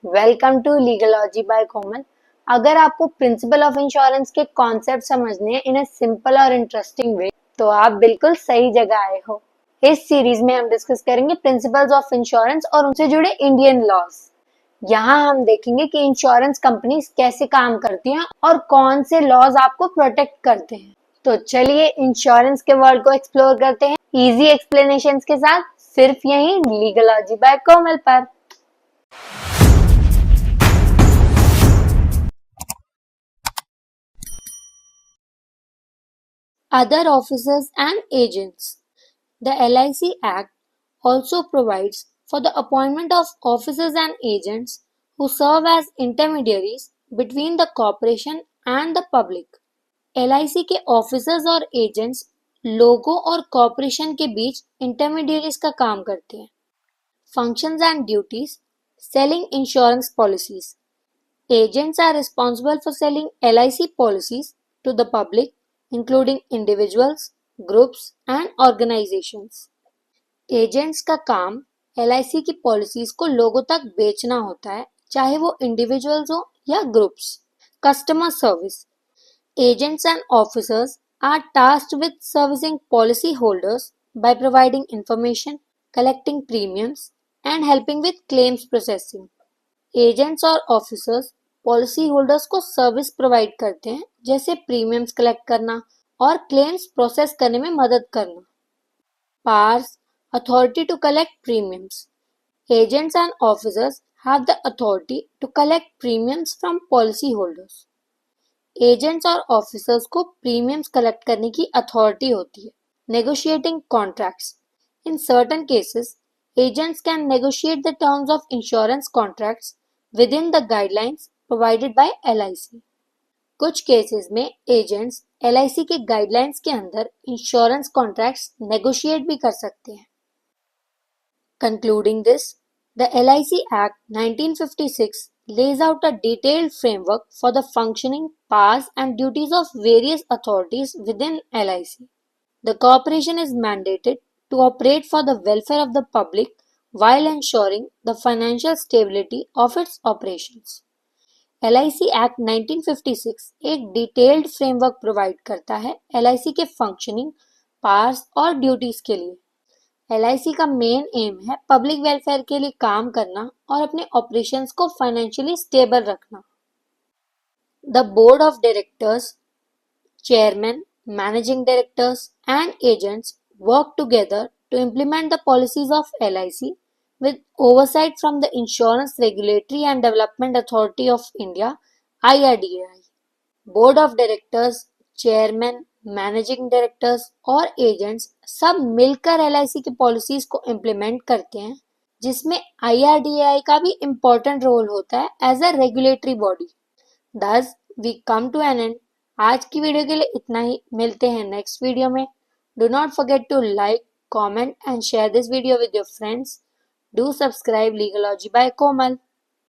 Welcome to लीगलॉजी by कोमल। अगर आपको principle of insurance के कॉन्सेप्ट समझने हैं इन ए सिंपल और इंटरेस्टिंग वे तो आप बिल्कुल सही जगह आए हो। इस सीरीज में हम डिस्कस करेंगे प्रिंसिपल्स ऑफ इंश्योरेंस और उनसे जुड़े इंडियन लॉज। यहाँ हम देखेंगे कि इंश्योरेंस कंपनीज कैसे काम करती हैं और कौन से लॉज आपको प्रोटेक्ट करते हैं। तो चलिए इंश्योरेंस के वर्ल्ड को एक्सप्लोर करते हैं इजी एक्सप्लेनेशंस के साथ, सिर्फ यहीं लीगलॉजी बाय कोमल पर। Other officers and agents. The LIC Act also provides for the appointment of officers and agents who serve as intermediaries between the corporation and the public. LIC के officers और agents लोगों और corporation के बीच intermediaries का काम करते हैं। Functions and duties: selling insurance policies. Agents are responsible for selling LIC policies to the public, including individuals, groups and organizations. Agents का काम LIC की पॉलिसीज को लोगों तक बेचना होता है, चाहे वो इंडिविजुअल्स हो या groups. Customer service: agents and officers are tasked with servicing policy holders by providing information, collecting premiums and helping with claims processing. Agents और ऑफिसर्स पॉलिसी होल्डर्स को सर्विस प्रोवाइड करते हैं, जैसे प्रीमियम्स कलेक्ट करना और claims process करने में मदद करना। Powers: authority to collect premiums. Agents and officers have the authority to collect premiums from policy holders. Agents और ऑफिसर्स को प्रीमियम्स कलेक्ट करने की अथॉरिटी होती है। Negotiating contracts: in certain cases agents can negotiate the terms of insurance contracts within the guidelines provided by LIC. कुछ cases में agents LIC के guidelines के अंदर इंश्योरेंस कॉन्ट्रैक्ट्स नेगोशिएट भी कर सकते हैं। Concluding this, the LIC Act 1956 lays out a detailed framework for the functioning, powers and duties of various authorities within LIC. The corporation is mandated to operate for the welfare of the public while ensuring the financial stability of its operations. LIC Act 1956 एक detailed framework provide करता है LIC के functioning, powers और duties के लिए। LIC का main M है public welfare के लिए काम करना और अपने ऑपरेशंस को फाइनेंशियली स्टेबल रखना। The board of directors, chairman, managing directors and agents work together to implement the policies of LIC with oversight from the Insurance Regulatory and Development Authority of India IRDAI. Board of directors, chairman, managing directors और agents सब मिलकर LIC की policies को implement करते हैं, जिसमें IRDAI का भी इम्पोर्टेंट रोल होता है as a regulatory body. Thus, we come to an end. आज की वीडियो के लिए इतना ही। मिलते हैं नेक्स्ट वीडियो में। Do not forget to like, comment and share this video with your friends. Do subscribe Legalogy by Komal.